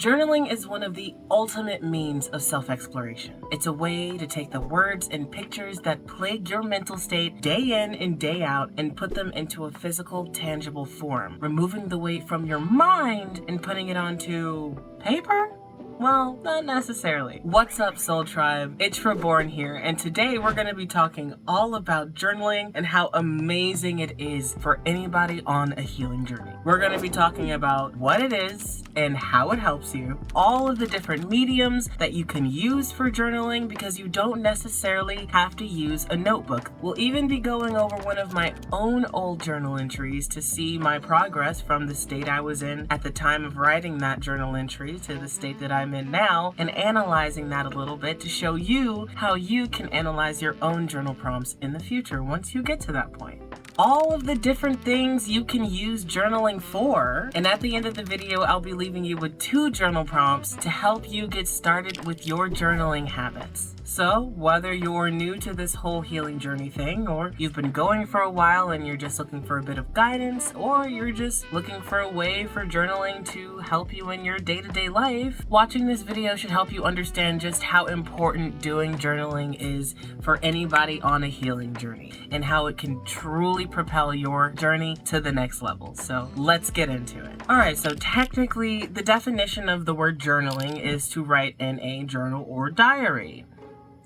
Journaling is one of the ultimate means of self-exploration. It's a way to take the words and pictures that plague your mental state day in and day out and put them into a physical, tangible form, removing the weight from your mind and putting it onto paper? Well, not necessarily. What's up, Soul Tribe? It's Reborn here, and today we're going to be talking all about journaling and how amazing it is for anybody on a healing journey. We're going to be talking about what it is and how it helps you, all of the different mediums that you can use for journaling because you don't necessarily have to use a notebook. We'll even be going over one of my own old journal entries to see my progress from the state I was in at the time of writing that journal entry to the state that I'm in now, and analyzing that a little bit to show you how you can analyze your own journal prompts in the future once you get to that point. All of the different things you can use journaling for, and at the end of the video I'll be leaving you with 2 journal prompts to help you get started with your journaling habits. So whether you're new to this whole healing journey thing, or you've been going for a while and you're just looking for a bit of guidance, or you're just looking for a way for journaling to help you in your day-to-day life, watching this video should help you understand just how important doing journaling is for anybody on a healing journey and how it can truly propel your journey to the next level. So let's get into it. Alright, so technically the definition of the word journaling is to write in a journal or diary.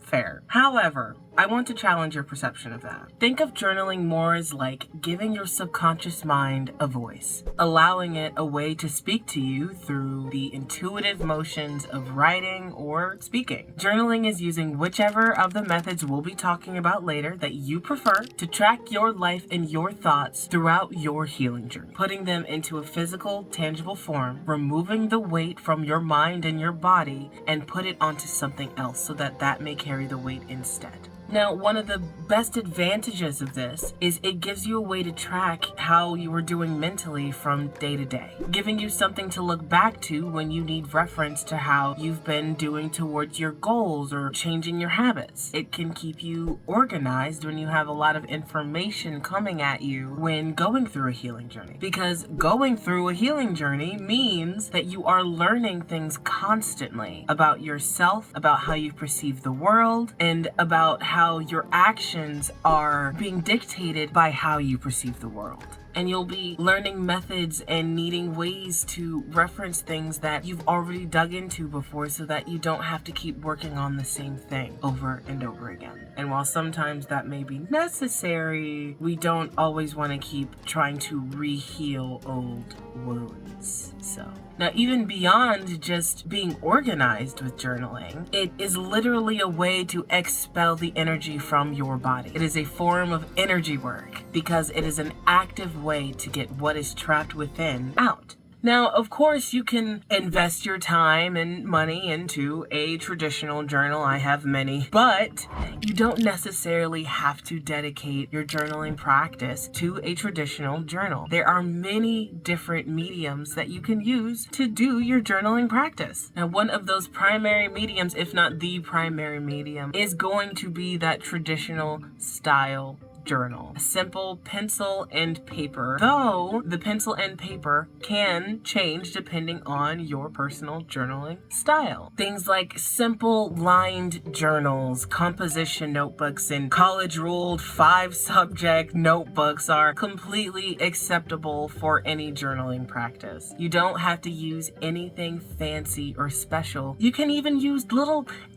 Fair. However, I want to challenge your perception of that. Think of journaling more as like giving your subconscious mind a voice, allowing it a way to speak to you through the intuitive motions of writing or speaking. Journaling is using whichever of the methods we'll be talking about later that you prefer to track your life and your thoughts throughout your healing journey, putting them into a physical, tangible form, removing the weight from your mind and your body, and put it onto something else so that that may carry the weight instead. Now, one of the best advantages of this is it gives you a way to track how you are doing mentally from day to day, giving you something to look back to when you need reference to how you've been doing towards your goals or changing your habits. It can keep you organized when you have a lot of information coming at you when going through a healing journey, because going through a healing journey means that you are learning things constantly about yourself, about how you perceive the world, and about how your actions are being dictated by how you perceive the world. And you'll be learning methods and needing ways to reference things that you've already dug into before so that you don't have to keep working on the same thing over and over again. And while sometimes that may be necessary, we don't always want to keep trying to re-heal old wounds. So now, even beyond just being organized with journaling, it is literally a way to expel the energy from your body. It is a form of energy work because it is an active way to get what is trapped within out. Now, of course, you can invest your time and money into a traditional journal. I have many, but you don't necessarily have to dedicate your journaling practice to a traditional journal. There are many different mediums that you can use to do your journaling practice. Now, one of those primary mediums, if not the primary medium, is going to be that traditional style journal. A simple pencil and paper, though the pencil and paper can change depending on your personal journaling style. Things like simple lined journals, composition notebooks, and college ruled 5-subject notebooks are completely acceptable for any journaling practice. You don't have to use anything fancy or special. You can even use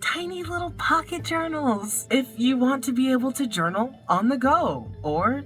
tiny little pocket journals if you want to be able to journal on the go. Or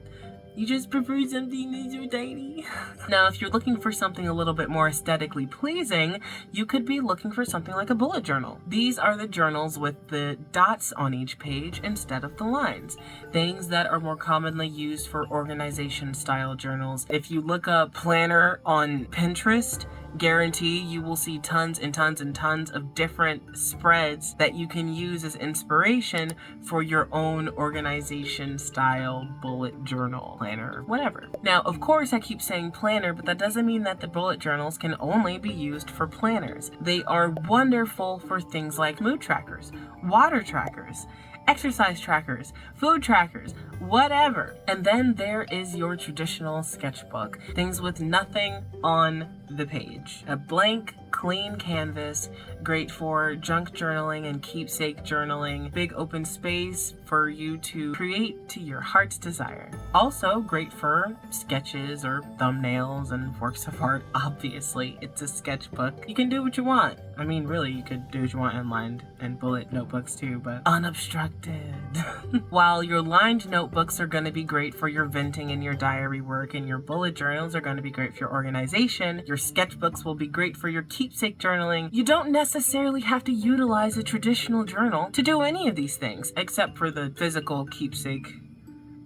you just prefer something that's your tiny. Now, if you're looking for something a little bit more aesthetically pleasing, you could be looking for something like a bullet journal. These are the journals with the dots on each page instead of the lines. Things that are more commonly used for organization style journals. If you look up planner on Pinterest, guarantee you will see tons and tons and tons of different spreads that you can use as inspiration for your own organization style bullet journal, planner, whatever. Now, of course, I keep saying planner, but that doesn't mean that the bullet journals can only be used for planners. They are wonderful for things like mood trackers, water trackers, exercise trackers, food trackers, whatever. And then there is your traditional sketchbook, things with nothing on the page. A blank, clean canvas, great for junk journaling and keepsake journaling, big open space for you to create to your heart's desire. Also great for sketches or thumbnails and works of art. Obviously, it's a sketchbook. You can do what you want. I mean, really, you could do what you want in lined and bullet notebooks too, but unobstructed. While your lined notebooks are going to be great for your venting and your diary work, and your bullet journals are going to be great for your organization, your sketchbooks will be great for your keepsake journaling. You don't necessarily have to utilize a traditional journal to do any of these things, except for the physical keepsake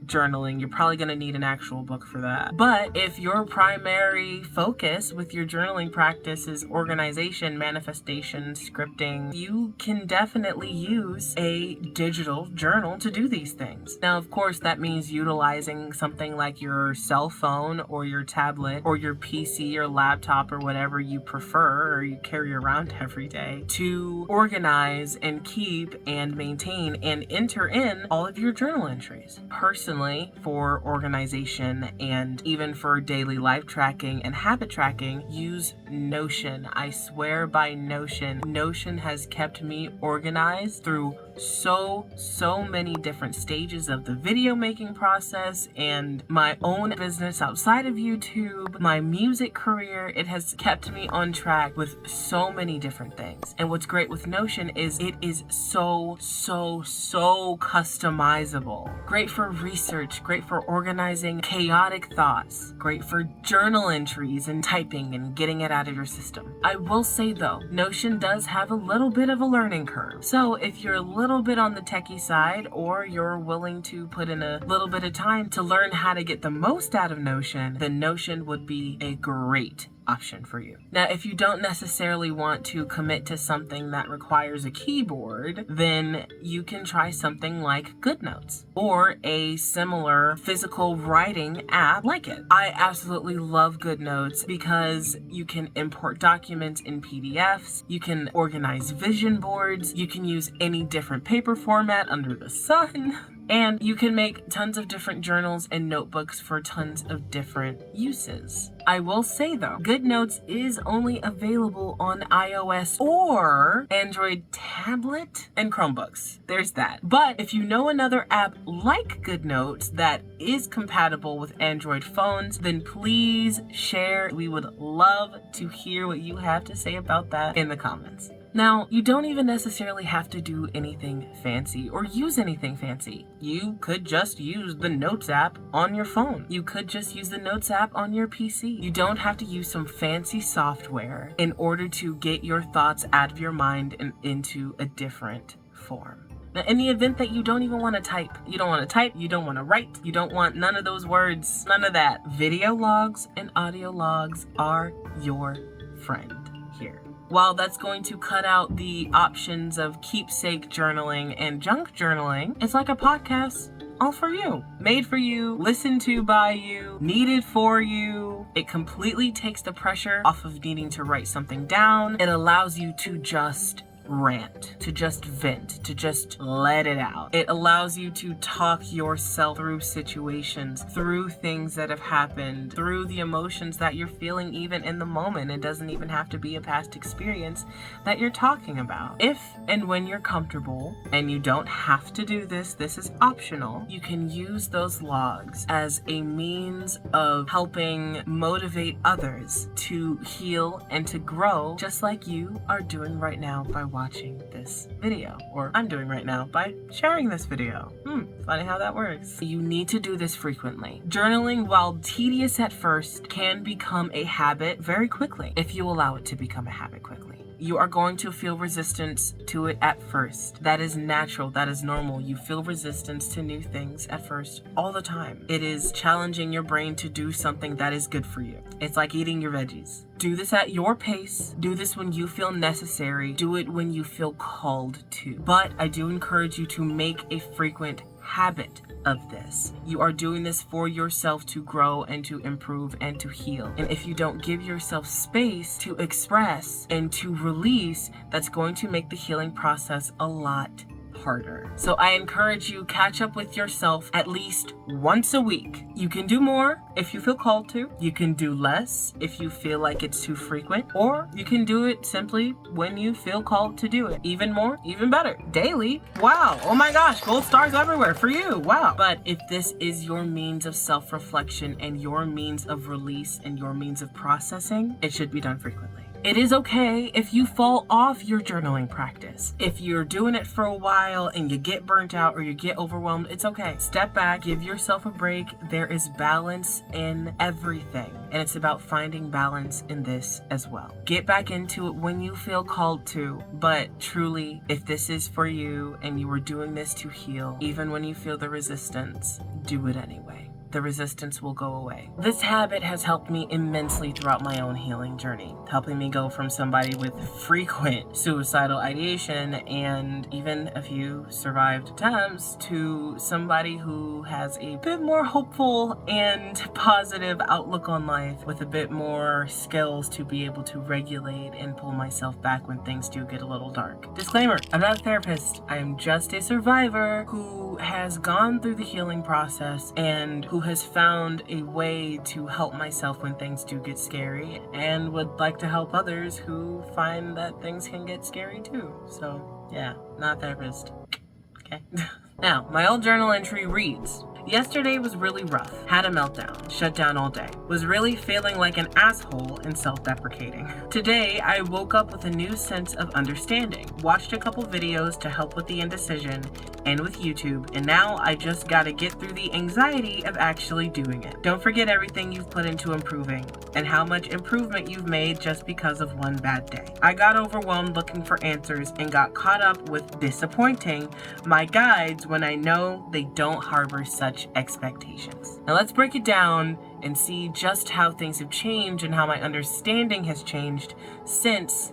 journaling. You're probably going to need an actual book for that. But if your primary focus with your journaling practice is organization, manifestation, scripting, you can definitely use a digital journal to do these things. Now, of course, that means utilizing something like your cell phone or your tablet or your PC or laptop or whatever you prefer or you carry around every day to organize and keep and maintain and enter in all of your journal entries. Personally, for organization and even for daily life tracking and habit tracking, use Notion. I swear by Notion. Notion has kept me organized through so many different stages of the video making process and my own business outside of YouTube, my music career. It has kept me on track with so many different things. And what's great with Notion is it is so customizable. Great for research, great for organizing chaotic thoughts, great for journal entries and typing and getting it out of your system. I will say though, Notion does have a little bit of a learning curve. So if you're a little bit on the techie side, or you're willing to put in a little bit of time to learn how to get the most out of Notion, then Notion would be a great option for you. Now, if you don't necessarily want to commit to something that requires a keyboard, then you can try something like GoodNotes or a similar physical writing app like it. I absolutely love GoodNotes because you can import documents in PDFs, you can organize vision boards, you can use any different paper format under the sun, and you can make tons of different journals and notebooks for tons of different uses. I will say though, GoodNotes is only available on iOS or Android tablet and Chromebooks. There's that. But if you know another app like GoodNotes that is compatible with Android phones, then please share. We would love to hear what you have to say about that in the comments. Now, you don't even necessarily have to do anything fancy or use anything fancy. You could just use the Notes app on your phone. You could just use the Notes app on your PC. You don't have to use some fancy software in order to get your thoughts out of your mind and into a different form. Now, in the event that you don't even want to type, you don't want to write, you don't want none of those words, none of that, video logs and audio logs are your friend here. While that's going to cut out the options of keepsake journaling and junk journaling, it's like a podcast all for you. Made for you, listened to by you, needed for you. It completely takes the pressure off of needing to write something down. It allows you to just rant, to just vent, to just let it out. It allows you to talk yourself through situations, through things that have happened, through the emotions that you're feeling even in the moment. It doesn't even have to be a past experience that you're talking about. If and when you're comfortable, and you don't have to do this, this is optional, you can use those logs as a means of helping motivate others to heal and to grow, just like you are doing right now by watching this video, or I'm doing right now by sharing this video. Funny how that works. You need to do this frequently. Journaling, while tedious at first, can become a habit very quickly if you allow it to become a habit quickly. You are going to feel resistance to it at first. That is natural. That is normal. You feel resistance to new things at first all the time. It is challenging your brain to do something that is good for you. It's like eating your veggies. Do this at your pace. Do this when you feel necessary. Do it when you feel called to. But I do encourage you to make a frequent habit of this. You are doing this for yourself to grow and to improve and to heal. And if you don't give yourself space to express and to release, that's going to make the healing process a lot harder. So I encourage you, catch up with yourself at least once a week. You can do more if you feel called to. You can do less if you feel like it's too frequent, or you can do it simply when you feel called to do it. Even more, even better. Daily. Wow. Oh my gosh, gold stars everywhere for you. Wow. But if this is your means of self-reflection and your means of release and your means of processing, it should be done frequently. It is okay if you fall off your journaling practice. If you're doing it for a while and you get burnt out or you get overwhelmed, it's okay. Step back, give yourself a break. There is balance in everything, and it's about finding balance in this as well. Get back into it when you feel called to, but truly, if this is for you and you are doing this to heal, even when you feel the resistance, do it anyway. The resistance will go away. This habit has helped me immensely throughout my own healing journey, helping me go from somebody with frequent suicidal ideation and even a few survived attempts to somebody who has a bit more hopeful and positive outlook on life, with a bit more skills to be able to regulate and pull myself back when things do get a little dark. Disclaimer, I'm not a therapist. I am just a survivor who has gone through the healing process and who has found a way to help myself when things do get scary, and would like to help others who find that things can get scary too. So yeah, not a therapist. Okay. Now, my old journal entry reads, yesterday was really rough. Had a meltdown. Shut down all day. Was really feeling like an asshole and self-deprecating. Today, I woke up with a new sense of understanding. Watched a couple videos to help with the indecision and with YouTube, and now I just gotta get through the anxiety of actually doing it. Don't forget everything you've put into improving and how much improvement you've made just because of one bad day. I got overwhelmed looking for answers and got caught up with disappointing my guides when I know they don't harbor such expectations. Now let's break it down and see just how things have changed and how my understanding has changed since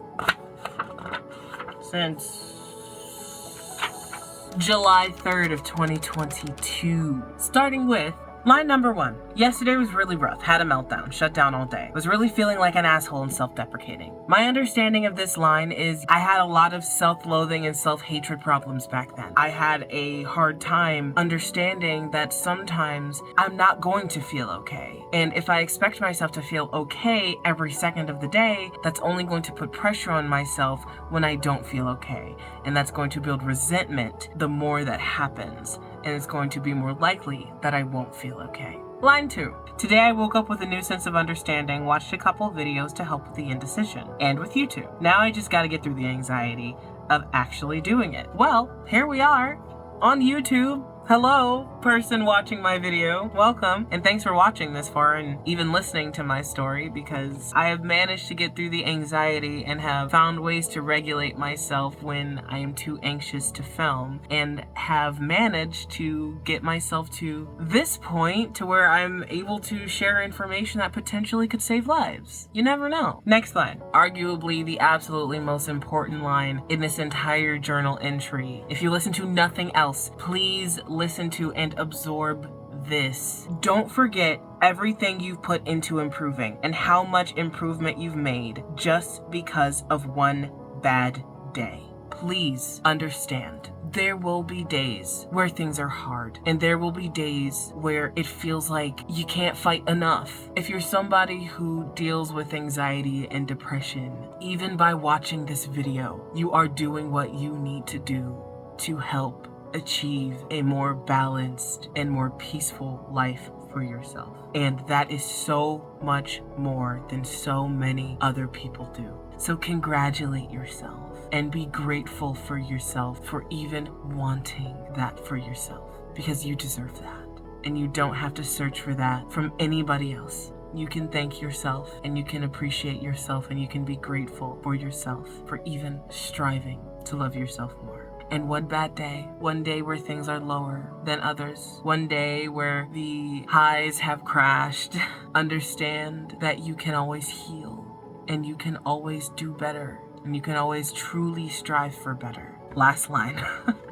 July 3rd of 2022. Starting with line number 1. Yesterday was really rough. Had a meltdown. Shut down all day. Was really feeling like an asshole and self-deprecating. My understanding of this line is I had a lot of self-loathing and self-hatred problems back then. I had a hard time understanding that sometimes I'm not going to feel okay. And if I expect myself to feel okay every second of the day, that's only going to put pressure on myself when I don't feel okay. And that's going to build resentment the more that happens. And it's going to be more likely that I won't feel okay. Line 2. Today I woke up with a new sense of understanding, watched a couple videos to help with the indecision, and with YouTube. Now I just gotta get through the anxiety of actually doing it. Well, here we are on YouTube. Hello, person watching my video. Welcome, and thanks for watching this far and even listening to my story, because I have managed to get through the anxiety and have found ways to regulate myself when I am too anxious to film, and have managed to get myself to this point to where I'm able to share information that potentially could save lives. You never know. Next line. Arguably the absolutely most important line in this entire journal entry. If you listen to nothing else, please listen to and absorb this. Don't forget everything you've put into improving and how much improvement you've made just because of one bad day. Please understand. There will be days where things are hard, and there will be days where it feels like you can't fight enough. If you're somebody who deals with anxiety and depression, even by watching this video, you are doing what you need to do to help achieve a more balanced and more peaceful life for yourself. And that is so much more than so many other people do. So congratulate yourself and be grateful for yourself for even wanting that for yourself, because you deserve that. And you don't have to search for that from anybody else. You can thank yourself, and you can appreciate yourself, and you can be grateful for yourself for even striving to love yourself more. And one bad day, one day where things are lower than others, one day where the highs have crashed, understand that you can always heal, and you can always do better, and you can always truly strive for better. Last line.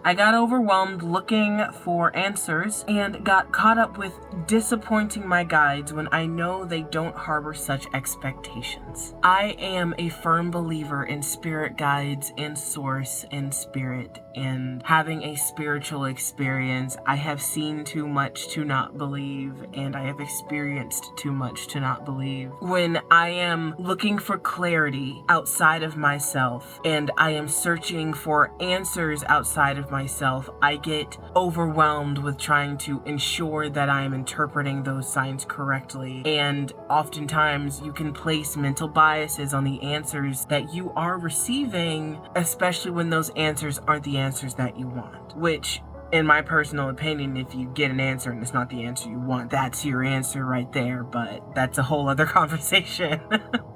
I got overwhelmed looking for answers and got caught up with disappointing my guides when I know they don't harbor such expectations. I am a firm believer in spirit guides and source and spirit and having a spiritual experience. I have seen too much to not believe, and I have experienced too much to not believe. When I am looking for clarity outside of myself and I am searching for answers outside of myself, I get overwhelmed with trying to ensure that I am interpreting those signs correctly. And oftentimes you can place mental biases on the answers that you are receiving, especially when those answers aren't the answers that you want, which, in my personal opinion, if you get an answer and it's not the answer you want, that's your answer right there, but that's a whole other conversation.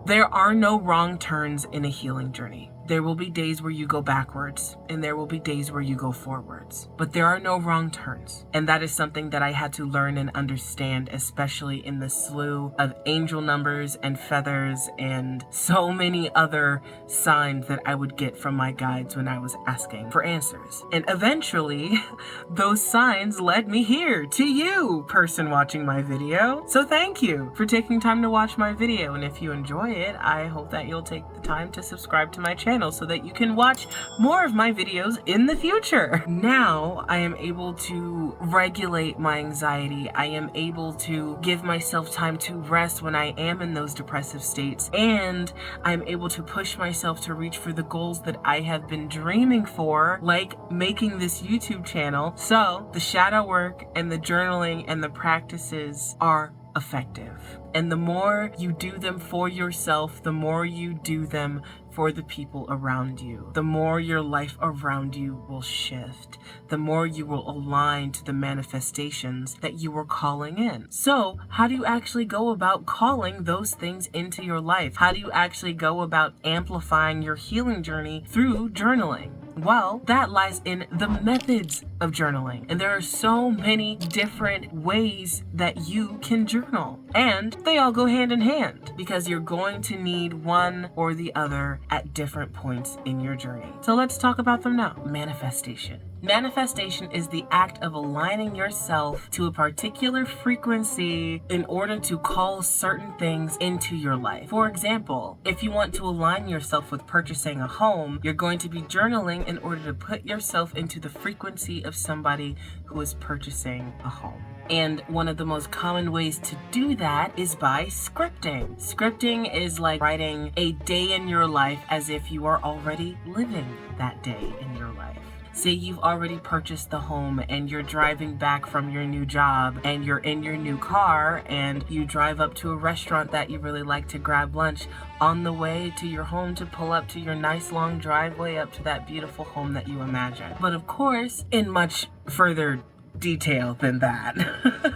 There are no wrong turns in a healing journey. There will be days where you go backwards, and there will be days where you go forwards. But there are no wrong turns. And that is something that I had to learn and understand, especially in the slew of angel numbers and feathers and so many other signs that I would get from my guides when I was asking for answers. And eventually, those signs led me here to you, person watching my video. So thank you for taking time to watch my video. And if you enjoy it, I hope that you'll take the time to subscribe to my channel so that you can watch more of my videos in the future. Now I am able to regulate my anxiety. I am able to give myself time to rest when I am in those depressive states, and I'm able to push myself to reach for the goals that I have been dreaming for, like making this YouTube channel. So the shadow work and the journaling and the practices are effective. And the more you do them for yourself, the more you do them for the people around you, the more your life around you will shift, the more you will align to the manifestations that you were calling in. So how do you actually go about calling those things into your life? How do you actually go about amplifying your healing journey through journaling? Well, that lies in the methods of journaling. And there are so many different ways that you can journal. And they all go hand in hand because you're going to need one or the other at different points in your journey. So let's talk about them now. Manifestation. Manifestation is the act of aligning yourself to a particular frequency in order to call certain things into your life. For example, if you want to align yourself with purchasing a home, you're going to be journaling in order to put yourself into the frequency of somebody who is purchasing a home. And one of the most common ways to do that is by scripting. Scripting is like writing a day in your life as if you are already living that day in your life. Say you've already purchased the home and you're driving back from your new job and you're in your new car and you drive up to a restaurant that you really like to grab lunch on the way to your home to pull up to your nice long driveway up to that beautiful home that you imagine. But of course, in much further detail than that.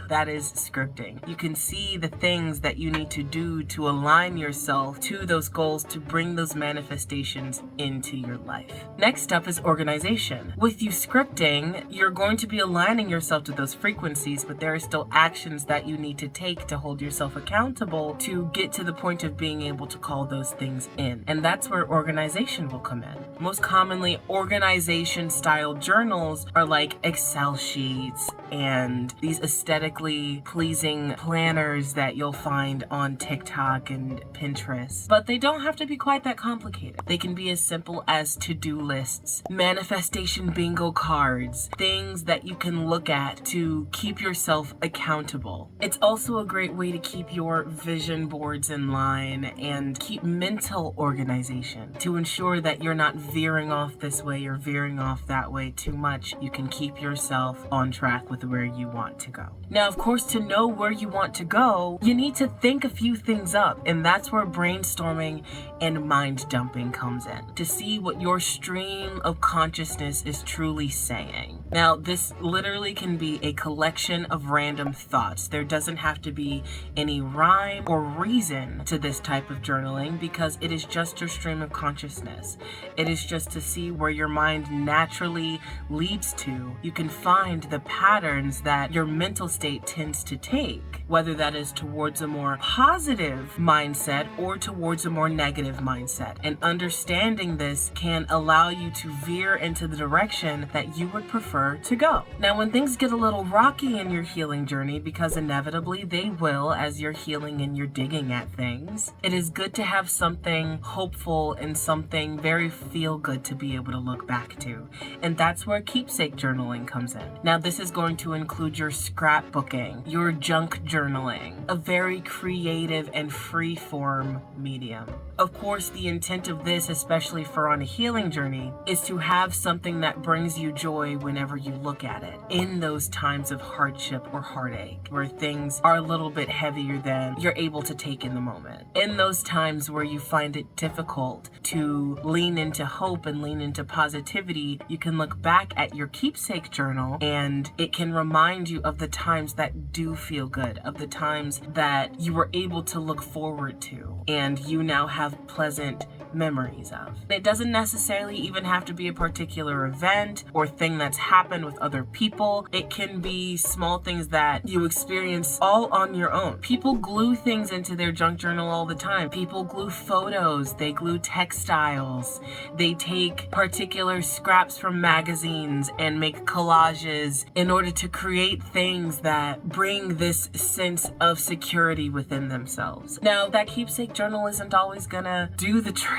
That is scripting. You can see the things that you need to do to align yourself to those goals to bring those manifestations into your life. Next up is organization. With you scripting, you're going to be aligning yourself to those frequencies, but there are still actions that you need to take to hold yourself accountable to get to the point of being able to call those things in. And that's where organization will come in. Most commonly, organization style journals are like Excel sheets and these aesthetically pleasing planners that you'll find on TikTok and Pinterest. But they don't have to be quite that complicated. They can be as simple as to-do lists, manifestation bingo cards, things that you can look at to keep yourself accountable. It's also a great way to keep your vision boards in line and keep mental organization to ensure that you're not veering off this way or veering off that way too much. You can keep yourself on track with where you want to go. Now, of course, to know where you want to go, you need to think a few things up, and that's where brainstorming and mind dumping comes in, to see what your stream of consciousness is truly saying. Now, this literally can be a collection of random thoughts. There doesn't have to be any rhyme or reason to this type of journaling because it is just your stream of consciousness. It is just to see where your mind naturally leads to. You can find the patterns that your mental state tends to take, whether that is towards a more positive mindset or towards a more negative mindset. And understanding this can allow you to veer into the direction that you would prefer to go. Now, when things get a little rocky in your healing journey, because inevitably they will as you're healing and you're digging at things, it is good to have something hopeful and something very feel good to be able to look back to. And that's where keepsake journaling comes in. Now, this is going to include your scrapbooking, your junk journaling, a very creative and free form medium. Of course, the intent of this, especially for on a healing journey, is to have something that brings you joy whenever you look at it in those times of hardship or heartache where things are a little bit heavier than you're able to take in the moment. In those times where you find it difficult to lean into hope and lean into positivity, you can look back at your keepsake journal and it can remind you of the times that do feel good, of the times that you were able to look forward to and you now have pleasant memories of. It doesn't necessarily even have to be a particular event or thing that's happened with other people. It can be small things that you experience all on your own. People glue things into their junk journal all the time. People glue photos, they glue textiles, they take particular scraps from magazines and make collages in order to create things that bring this sense of security within themselves. Now, that keepsake journal isn't always gonna do the trick.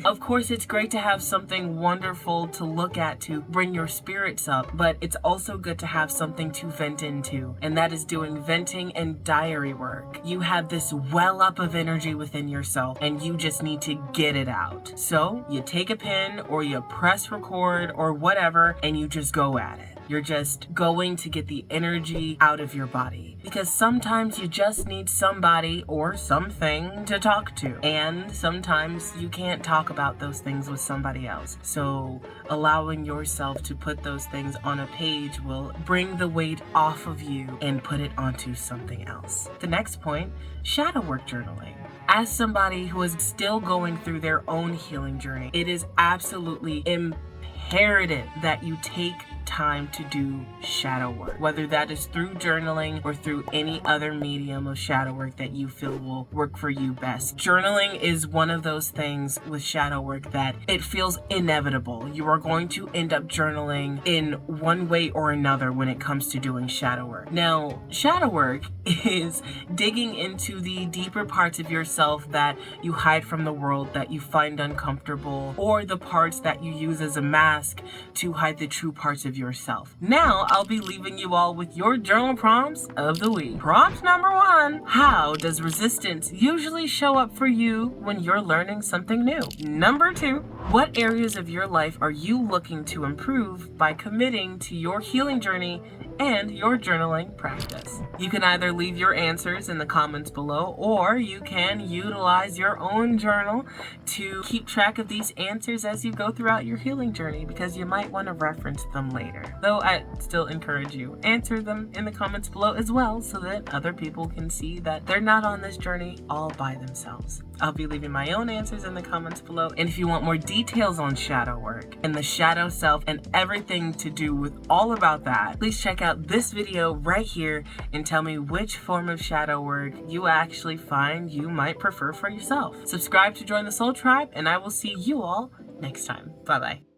Of course, it's great to have something wonderful to look at to bring your spirits up, but it's also good to have something to vent into, and that is doing venting and diary work. You have this well up of energy within yourself, and you just need to get it out. So you take a pen or you press record or whatever, and you just go at it. You're just going to get the energy out of your body because sometimes you just need somebody or something to talk to. And sometimes you can't talk about those things with somebody else. So allowing yourself to put those things on a page will bring the weight off of you and put it onto something else. The next point, shadow work journaling. As somebody who is still going through their own healing journey, it is absolutely imperative that you take time to do shadow work, whether that is through journaling or through any other medium of shadow work that you feel will work for you best. Journaling is one of those things with shadow work that it feels inevitable. You are going to end up journaling in one way or another when it comes to doing shadow work. Now, shadow work is digging into the deeper parts of yourself that you hide from the world, that you find uncomfortable, or the parts that you use as a mask to hide the true parts of yourself. Now, I'll be leaving you all with your journal prompts of the week. Prompt number 1, how does resistance usually show up for you when you're learning something new? Number 2, what areas of your life are you looking to improve by committing to your healing journey and your journaling practice? You can either leave your answers in the comments below, or you can utilize your own journal to keep track of these answers as you go throughout your healing journey, because you might want to reference them later. Though I still encourage you, answer them in the comments below as well so that other people can see that they're not on this journey all by themselves. I'll be leaving my own answers in the comments below. And if you want more details on shadow work and the shadow self and everything to do with all about that, please check out this video right here and tell me which form of shadow work you actually find you might prefer for yourself. Subscribe to join the Soul Tribe, and I will see you all next time. Bye-bye.